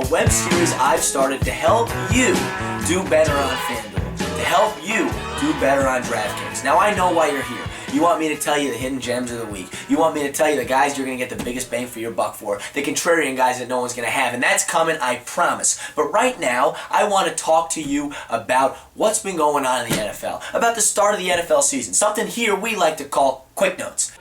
web series I've started to help you do better on FanDuel, to help you do better on DraftKings. Now I know why you're here. You want me to tell you the hidden gems of the week. You want me to tell you the guys you're going to get the biggest bang for your buck for, the contrarian guys that no one's going to have, and that's coming, I promise. But right now, I want to talk to you about what's been going on in the NFL, about the start of the NFL season, something here we like to call quick notes.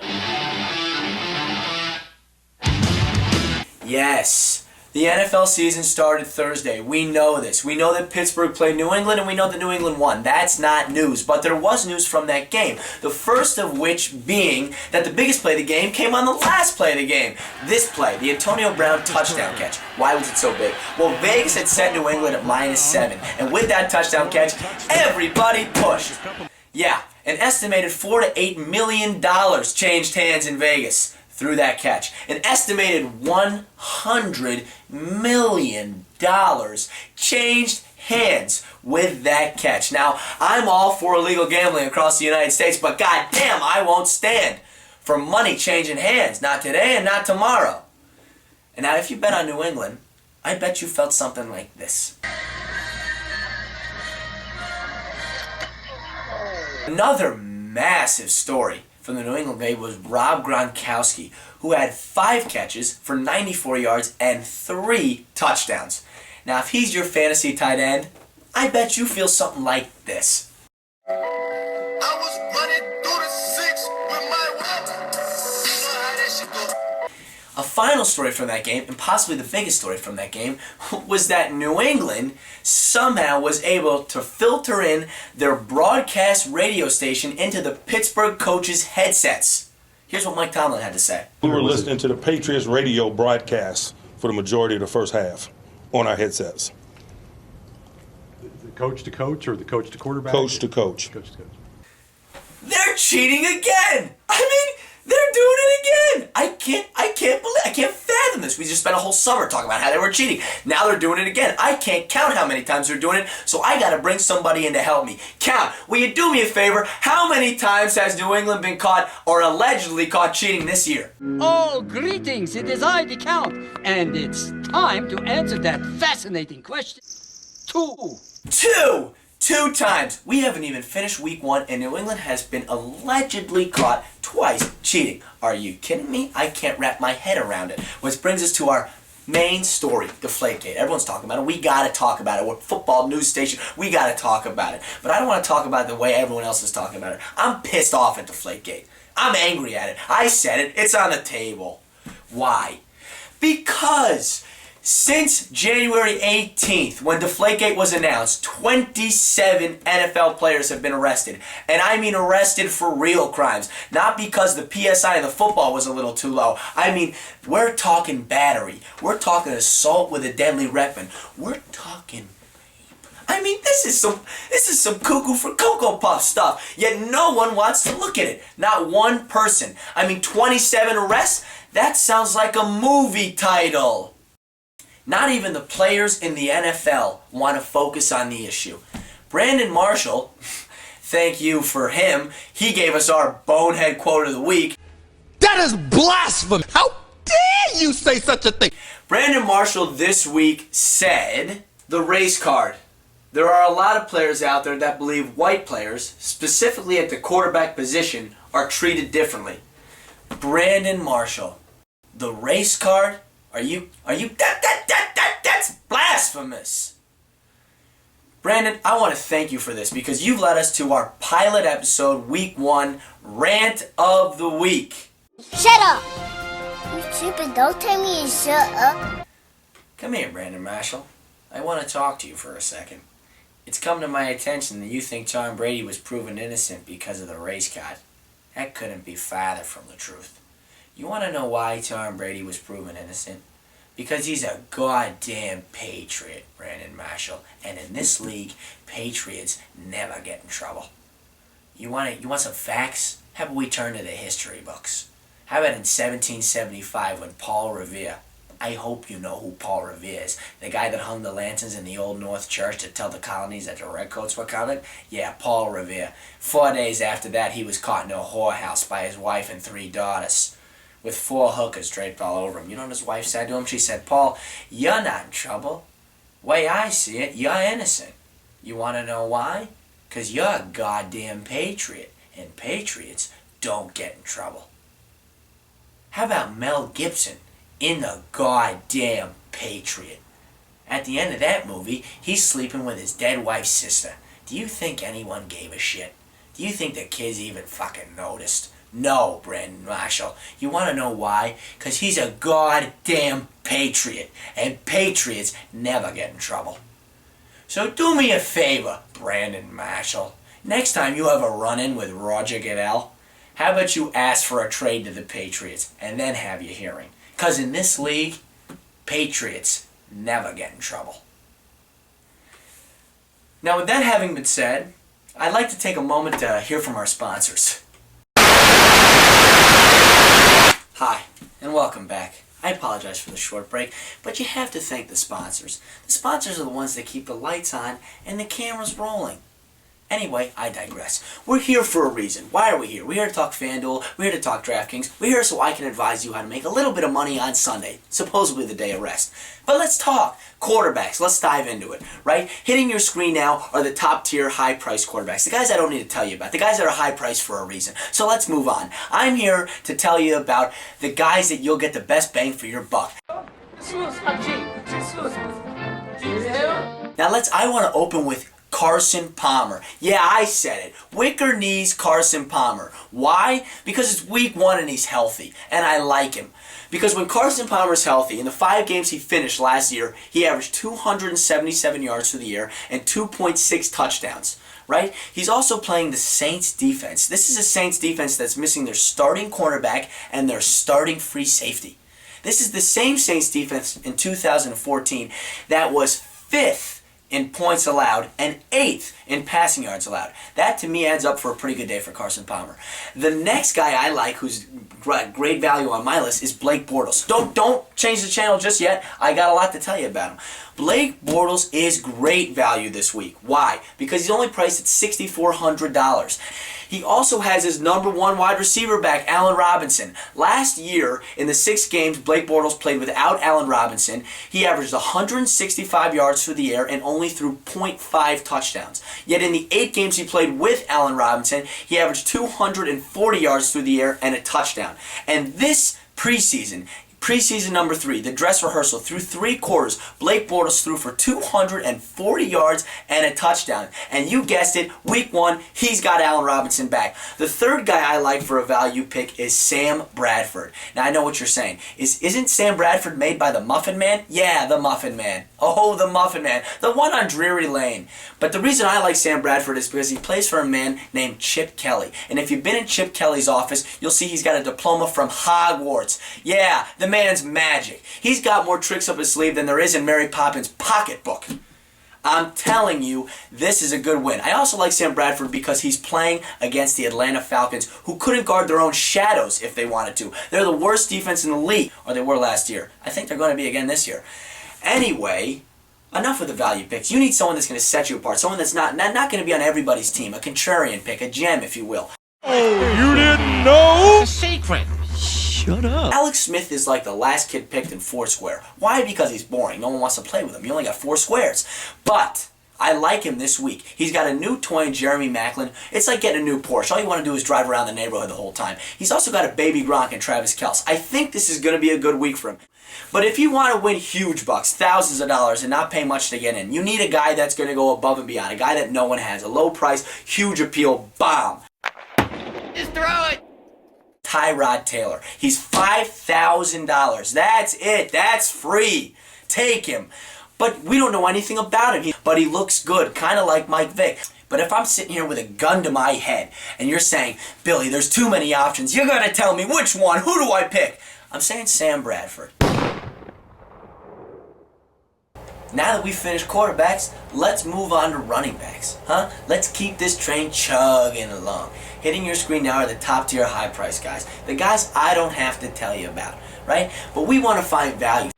Yes. The NFL season started Thursday. We know this. We know that Pittsburgh played New England, and we know that New England won. That's not news, but there was news from that game. The first of which being that the biggest play of the game came on the last play of the game. This play, the Antonio Brown touchdown catch. Why was it so big? Well, Vegas had set New England at -7, and with that touchdown catch, everybody pushed. Yeah, an estimated $4 to $8 million changed hands in Vegas through that catch. An estimated $100 million changed hands with that catch. Now, I'm all for illegal gambling across the United States, but goddamn, I won't stand for money changing hands. Not today and not tomorrow. And now, if you bet on New England, I bet you felt something like this. Another massive story from the New England game was Rob Gronkowski, who had 5 catches for 94 yards and 3 touchdowns. Now, if he's your fantasy tight end, I bet you feel something like this. I was running through the 6 with my whip. You know how that shit go. A final story from that game, and possibly the biggest story from that game, was that New England somehow was able to filter in their broadcast radio station into the Pittsburgh coaches' headsets. Here's what Mike Tomlin had to say. We were listening to the Patriots radio broadcast for the majority of the first half on our headsets. The coach to coach or the coach to quarterback? Coach to coach. Coach to coach. They're cheating again! I mean, they're doing it again! I can't fathom this. We just spent a whole summer talking about how they were cheating. Now they're doing it again. I can't count how many times they're doing it, so I gotta bring somebody in to help me. Count. Will you do me a favor? How many times has New England been caught or allegedly caught cheating this year? Oh, greetings. It is I, the Count, and it's time to answer that fascinating question. 2. 2 times. We haven't even finished week 1, and New England has been allegedly caught twice cheating. Are you kidding me? I can't wrap my head around it. Which brings us to our main story, Deflategate. Everyone's talking about it. We gotta talk about it. We're a football news station. We gotta talk about it. But I don't want to talk about it the way everyone else is talking about it. I'm pissed off at Deflategate. I'm angry at it. I said it. It's on the table. Why? Because since January 18th, when Deflategate was announced, 27 NFL players have been arrested. And I mean arrested for real crimes. Not because the PSI in the football was a little too low. I mean, we're talking battery. We're talking assault with a deadly weapon. We're talking rape. I mean, this is some cuckoo for Cocoa Puff stuff. Yet no one wants to look at it. Not one person. I mean, 27 arrests? That sounds like a movie title. Not even the players in the NFL want to focus on the issue. Brandon Marshall, thank you for him, he gave us our bonehead quote of the week. That is blasphemy. How dare you say such a thing? Brandon Marshall this week said, the race card. There are a lot of players out there that believe white players, specifically at the quarterback position, are treated differently. Brandon Marshall, the race card? That's blasphemous. Brandon, I want to thank you for this because you've led us to our pilot episode, week 1, rant of the week. Shut up! You stupid, don't tell me to shut up. Come here, Brandon Marshall. I want to talk to you for a second. It's come to my attention that you think Tom Brady was proven innocent because of the race card. That couldn't be farther from the truth. You want to know why Tom Brady was proven innocent? Because he's a goddamn patriot, Brandon Marshall. And in this league, patriots never get in trouble. You want some facts? How about we turn to the history books? How about in 1775 when Paul Revere, I hope you know who Paul Revere is, the guy that hung the lanterns in the Old North Church to tell the colonies that the Redcoats were coming? Yeah, Paul Revere. 4 days after that, he was caught in a whorehouse by his wife and 3 daughters. with 4 hookers draped all over him. You know what his wife said to him? She said, "Paul, you're not in trouble. Way I see it, you're innocent. You want to know why? 'Cause you're a goddamn patriot, and patriots don't get in trouble." How about Mel Gibson in The Goddamn Patriot? At the end of that movie, he's sleeping with his dead wife's sister. Do you think anyone gave a shit? Do you think the kids even fucking noticed? No, Brandon Marshall. You want to know why? 'Cause he's a goddamn patriot, and patriots never get in trouble. So do me a favor, Brandon Marshall. Next time you have a run-in with Roger Goodell, how about you ask for a trade to the Patriots and then have your hearing? 'Cause in this league, patriots never get in trouble. Now, with that having been said, I'd like to take a moment to hear from our sponsors. Hi, and welcome back. I apologize for the short break, but you have to thank the sponsors. The sponsors are the ones that keep the lights on and the cameras rolling. Anyway, I digress. We're here for a reason. Why are we here? We're here to talk FanDuel. We're here to talk DraftKings. We're here so I can advise you how to make a little bit of money on Sunday, supposedly the day of rest. But let's talk quarterbacks. Let's dive into it, right? Hitting your screen now are the top-tier, high-priced quarterbacks. The guys I don't need to tell you about. The guys that are high-priced for a reason. So let's move on. I'm here to tell you about the guys that you'll get the best bang for your buck. Now I want to open with Carson Palmer. Yeah, I said it. Wicker knees Carson Palmer. Why? Because it's week 1 and he's healthy. And I like him. Because when Carson Palmer's healthy, in the 5 games he finished last year, he averaged 277 yards for the year and 2.6 touchdowns. Right? He's also playing the Saints defense. This is a Saints defense that's missing their starting cornerback and their starting free safety. This is the same Saints defense in 2014 that was 5th in points allowed and 8th in passing yards allowed. That to me adds up for a pretty good day for Carson Palmer. The next guy I like who's great value on my list is Blake Bortles. Don't change the channel just yet. I got a lot to tell you about him. Blake Bortles is great value this week. Why? Because he's only priced at $6,400. He also has his number 1 wide receiver back, Allen Robinson. Last year, in the 6 games Blake Bortles played without Allen Robinson, he averaged 165 yards through the air and only threw 0.5 touchdowns. Yet in the 8 games he played with Allen Robinson, he averaged 240 yards through the air and a touchdown. And this preseason number 3, the dress rehearsal, through 3 quarters, Blake Bortles threw for 240 yards and a touchdown. And you guessed it, week 1, he's got Allen Robinson back. The third guy I like for a value pick is Sam Bradford. Now I know what you're saying. Isn't Sam Bradford made by the Muffin Man? Yeah, the Muffin Man. Oh, the Muffin Man. The one on Drury Lane. But the reason I like Sam Bradford is because he plays for a man named Chip Kelly. And if you've been in Chip Kelly's office, you'll see he's got a diploma from Hogwarts. Yeah, the man's magic. He's got more tricks up his sleeve than there is in Mary Poppins' pocketbook. I'm telling you, this is a good win. I also like Sam Bradford because he's playing against the Atlanta Falcons, who couldn't guard their own shadows if they wanted to. They're the worst defense in the league, or they were last year. I think they're going to be again this year. Anyway, enough with the value picks. You need someone that's going to set you apart, someone that's not going to be on everybody's team, a contrarian pick, a gem, if you will. Oh, you didn't know? It's a secret. Shut up. Alex Smith is like the last kid picked in Foursquare. Why? Because he's boring. No one wants to play with him. You only got 4 squares. But I like him this week. He's got a new toy in Jeremy Maclin. It's like getting a new Porsche. All you want to do is drive around the neighborhood the whole time. He's also got a baby Gronk and Travis Kelce. I think this is going to be a good week for him. But if you want to win huge bucks, thousands of dollars, and not pay much to get in, you need a guy that's going to go above and beyond. A guy that no one has. A low price, huge appeal, bomb. Just throw it. Tyrod Taylor. He's $5,000. That's it. That's free. Take him. But we don't know anything about him. But he looks good, kind of like Mike Vick. But if I'm sitting here with a gun to my head and you're saying, Billy, there's too many options, you got to tell me which one. Who do I pick? I'm saying Sam Bradford. Now that we've finished quarterbacks, let's move on to running backs. Let's keep this train chugging along. Hitting your screen now are the top tier high price guys. The guys I don't have to tell you about, right? But we want to find value.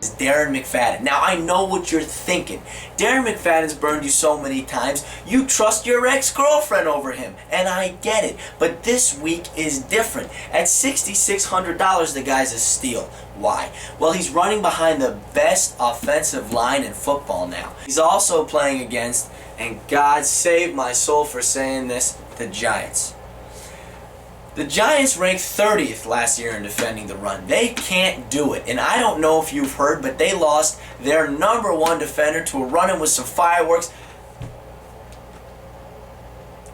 is Darren McFadden. Now, I know what you're thinking. Darren McFadden's burned you so many times, you trust your ex-girlfriend over him, and I get it. But this week is different. At $6,600, the guy's a steal. Why? Well, he's running behind the best offensive line in football now. He's also playing against, and God save my soul for saying this, the Giants. The Giants ranked 30th last year in defending the run. They can't do it. And I don't know if you've heard, but they lost their #1 defender to a run-in with some fireworks.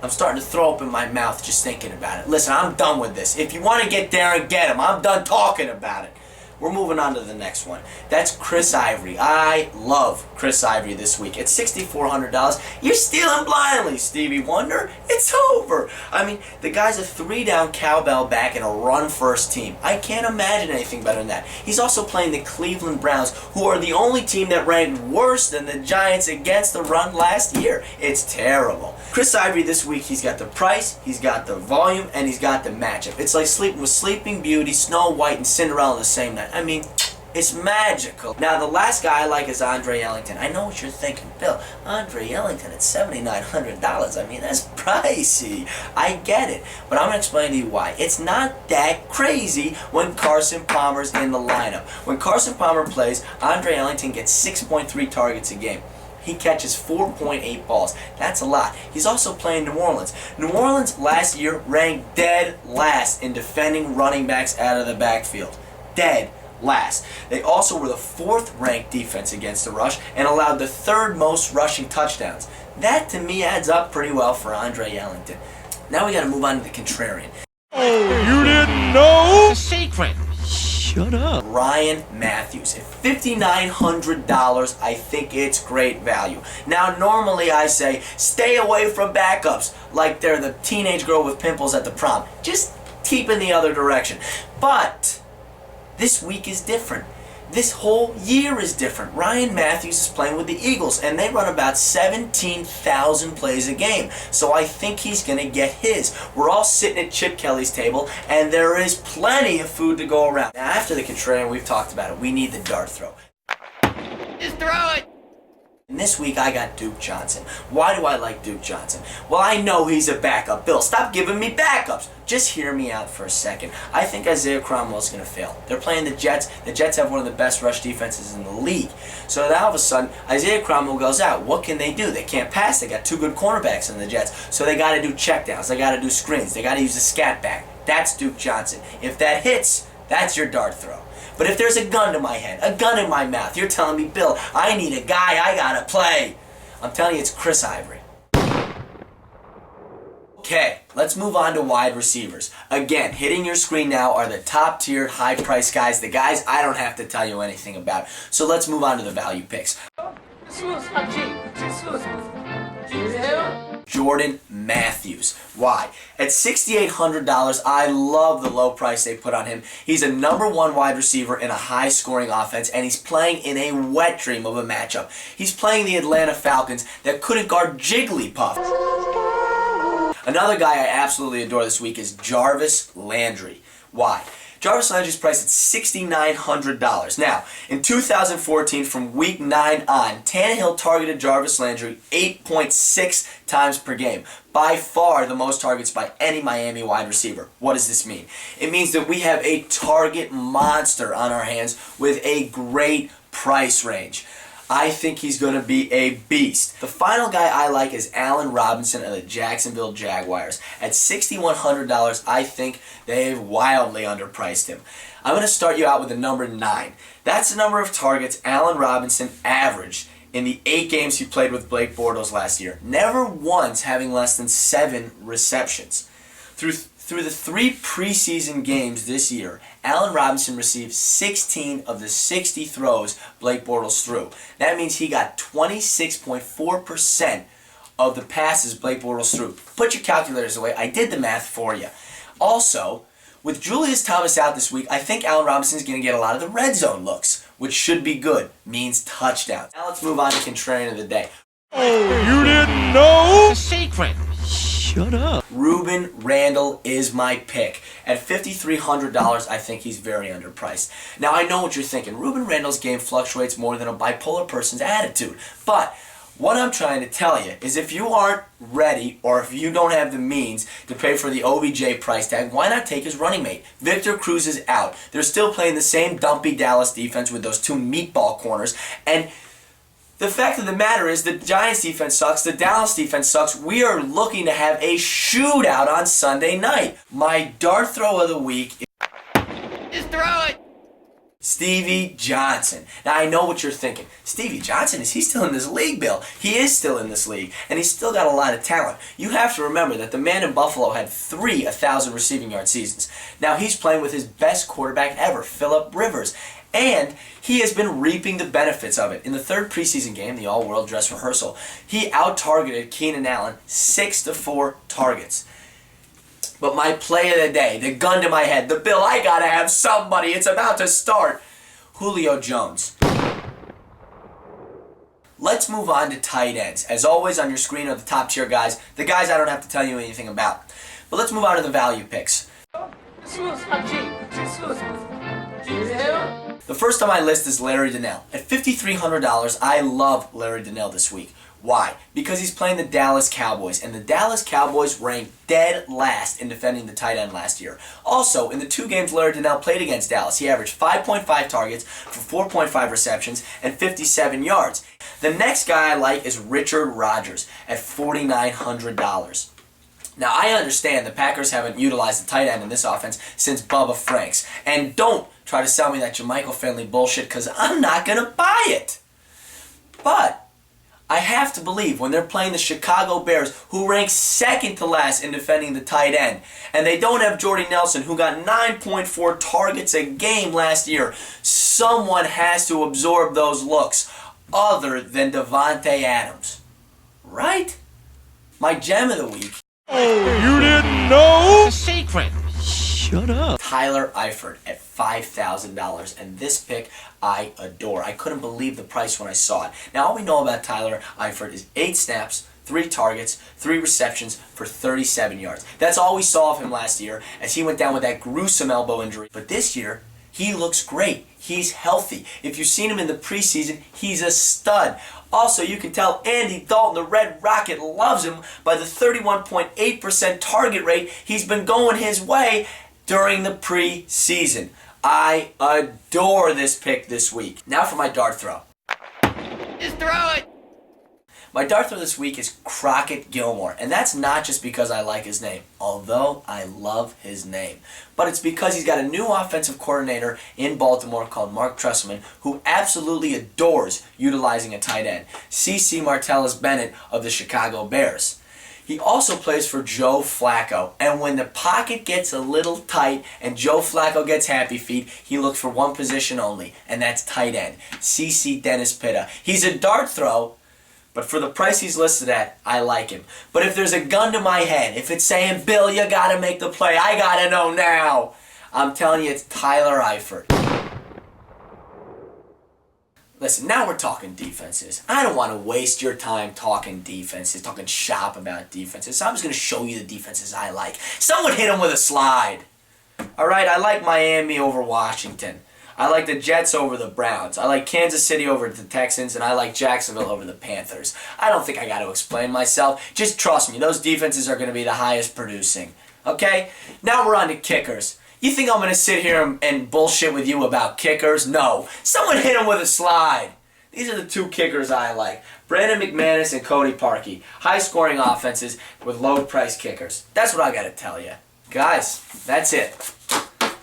I'm starting to throw up in my mouth just thinking about it. Listen, I'm done with this. If you want to get Darren, get him. I'm done talking about it. We're moving on to the next one. That's Chris Ivory. I love Chris Ivory this week. At $6,400, you're stealing blindly, Stevie Wonder. It's over. I mean, the guy's a 3-down cowbell back in a run-first team. I can't imagine anything better than that. He's also playing the Cleveland Browns, who are the only team that ranked worse than the Giants against the run last year. It's terrible. Chris Ivory this week, he's got the price, he's got the volume, and he's got the matchup. It's like sleeping with Sleeping Beauty, Snow White, and Cinderella on the same night. I mean, it's magical. Now, the last guy I like is Andre Ellington. I know what you're thinking, Bill. Andre Ellington at $7,900. I mean, that's pricey. I get it. But I'm going to explain to you why. It's not that crazy when Carson Palmer's in the lineup. When Carson Palmer plays, Andre Ellington gets 6.3 targets a game. He catches 4.8 balls. That's a lot. He's also playing New Orleans. New Orleans last year ranked dead last in defending running backs out of the backfield. Dead last. They also were the 4th ranked defense against the rush and allowed the 3rd most rushing touchdowns. That to me adds up pretty well for Andre Ellington. Now we got to move on to the contrarian. Oh, you didn't know? It's a secret. Shut up. Ryan Matthews at $5,900. I think it's great value. Now, normally I say stay away from backups like they're the teenage girl with pimples at the prom. Just keep in the other direction. But this week is different. This whole year is different. Ryan Matthews is playing with the Eagles, and they run about 17,000 plays a game. So I think he's going to get his. We're all sitting at Chip Kelly's table, and there is plenty of food to go around. Now, after the contrarian, we've talked about it. We need the dart throw. Just throw it. And this week I got Duke Johnson. Why do I like Duke Johnson? Well, I know he's a backup. Bill, stop giving me backups. Just hear me out for a second. I think Isaiah Cromwell's going to fail. They're playing the Jets. The Jets have one of the best rush defenses in the league. So now all of a sudden, Isaiah Cromwell goes out. What can they do? They can't pass. They got 2 good cornerbacks in the Jets. So they got to do checkdowns. They got to do screens. They got to use the scat back. That's Duke Johnson. If that hits, that's your dart throw. But if there's a gun to my head, a gun in my mouth, you're telling me, Bill, I need a guy I gotta play. I'm telling you, it's Chris Ivory. Okay, let's move on to wide receivers. Again, hitting your screen now are the top-tiered, high-priced guys, the guys I don't have to tell you anything about. So let's move on to the value picks. Jordan Matthews. Why? At $6,800, I love the low price they put on him. He's a #1 wide receiver in a high-scoring offense, and he's playing in a wet dream of a matchup. He's playing the Atlanta Falcons that couldn't guard Jigglypuff. Another guy I absolutely adore this week is Jarvis Landry. Why? Jarvis Landry's priced at $6,900. Now, in 2014, from week 9 on, Tannehill targeted Jarvis Landry 8.6 times per game. By far the most targets by any Miami wide receiver. What does this mean? It means that we have a target monster on our hands with a great price range. I think he's going to be a beast. The final guy I like is Allen Robinson of the Jacksonville Jaguars. At $6,100, I think they've wildly underpriced him. I'm going to start you out with the number 9. That's the number of targets Allen Robinson averaged in the 8 games he played with Blake Bortles last year. Never once having less than 7 receptions. Through the 3 preseason games this year, Allen Robinson received 16 of the 60 throws Blake Bortles threw. That means he got 26.4% of the passes Blake Bortles threw. Put your calculators away. I did the math for you. Also, with Julius Thomas out this week, I think Allen Robinson is going to get a lot of the red zone looks, which should be good. Means touchdowns. Now let's move on to contrarian of the day. Oh, you didn't know? It's a secret. Shut up. Ruben Randle is my pick. At $5,300, I think he's very underpriced. Now, I know what you're thinking. Ruben Randle's game fluctuates more than a bipolar person's attitude. But what I'm trying to tell you is if you aren't ready or if you don't have the means to pay for the OBJ price tag, why not take his running mate? Victor Cruz is out. They're still playing the same dumpy Dallas defense with those two meatball corners. And the fact of the matter is the Giants defense sucks, the Dallas defense sucks. We are looking to have a shootout on Sunday night. My dart throw of the week is Just throw it. Stevie Johnson. Now I know what you're thinking. Stevie Johnson, is he still in this league, Bill? He is still in this league, and he's still got a lot of talent. You have to remember that the man in Buffalo had 3 1,000 receiving yard seasons. Now he's playing with his best quarterback ever, Phillip Rivers. And he has been reaping the benefits of it. In the 3rd preseason game, the all-world dress rehearsal, he out-targeted Keenan Allen 6-4 targets. But my play of the day, the gun to my head, the Bill, I gotta have somebody, it's about to start. Julio Jones. Let's move on to tight ends. As always, on your screen are the top tier guys, the guys I don't have to tell you anything about. But let's move on to the value picks. The first on my list is Larry Donnell. At $5,300, I love Larry Donnell this week. Why? Because he's playing the Dallas Cowboys, and the Dallas Cowboys ranked dead last in defending the tight end last year. Also, in the 2 games Larry Donnell played against Dallas, he averaged 5.5 targets for 4.5 receptions and 57 yards. The next guy I like is Richard Rodgers at $4,900. Now, I understand the Packers haven't utilized the tight end in this offense since Bubba Franks. And don't try to sell me that Jermichael Finley bullshit, because I'm not going to buy it. But I have to believe when they're playing the Chicago Bears, who rank 2nd to last in defending the tight end, and they don't have Jordy Nelson, who got 9.4 targets a game last year, someone has to absorb those looks other than Devontae Adams. Right? My gem of the week. Oh, you didn't know? It's a secret. Shut up. Tyler Eifert at $5,000, and this pick I adore. I couldn't believe the price when I saw it. Now, all we know about Tyler Eifert is 8 snaps, 3 targets, 3 receptions for 37 yards. That's all we saw of him last year as he went down with that gruesome elbow injury. But this year, he looks great. He's healthy. If you've seen him in the preseason, he's a stud. Also, you can tell Andy Dalton, the Red Rocket, loves him by the 31.8% target rate he's been going his way during the preseason. I adore this pick this week. Now for my dart throw. Just throw it. My dart throw this week is Crockett Gilmore, and that's not just because I like his name, although I love his name, but it's because he's got a new offensive coordinator in Baltimore called Mark Trestman, who absolutely adores utilizing a tight end, C.C. Martellus-Bennett of the Chicago Bears. He also plays for Joe Flacco, and when the pocket gets a little tight and Joe Flacco gets happy feet, he looks for one position only, and that's tight end, C.C. Dennis Pitta. He's a dart throw, but for the price he's listed at, I like him. But if there's a gun to my head, if it's saying, Bill, you gotta make the play, I gotta know now, I'm telling you it's Tyler Eifert. Listen, now we're talking defenses. I don't want to waste your time talking defenses, talking shop about defenses. So I'm just going to show you the defenses I like. Someone hit him with a slide. Alright, I like Miami over Washington. I like the Jets over the Browns. I like Kansas City over the Texans, and I like Jacksonville over the Panthers. I don't think I got to explain myself. Just trust me, those defenses are going to be the highest producing. Okay? Now we're on to kickers. You think I'm going to sit here and bullshit with you about kickers? No. Someone hit him with a slide. These are the 2 kickers I like. Brandon McManus and Cody Parkey. High-scoring offenses with low-price kickers. That's what I got to tell you. Guys, that's it.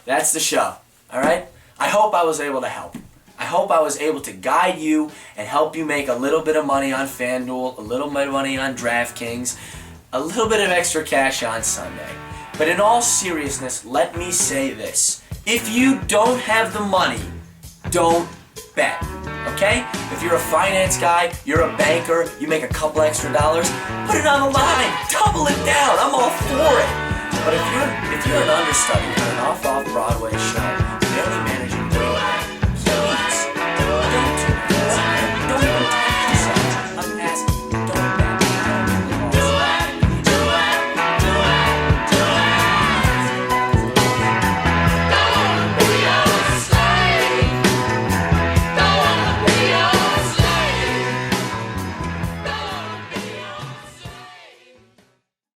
That's the show. Alright? I hope I was able to help. I hope I was able to guide you and help you make a little bit of money on FanDuel, a little bit of money on DraftKings, a little bit of extra cash on Sunday. But in all seriousness, let me say this. If you don't have the money, don't bet. Okay? If you're a finance guy, you're a banker, you make a couple extra dollars, put it on the line. Double it down. I'm all for it. But if you're an understudy on an off-Broadway show,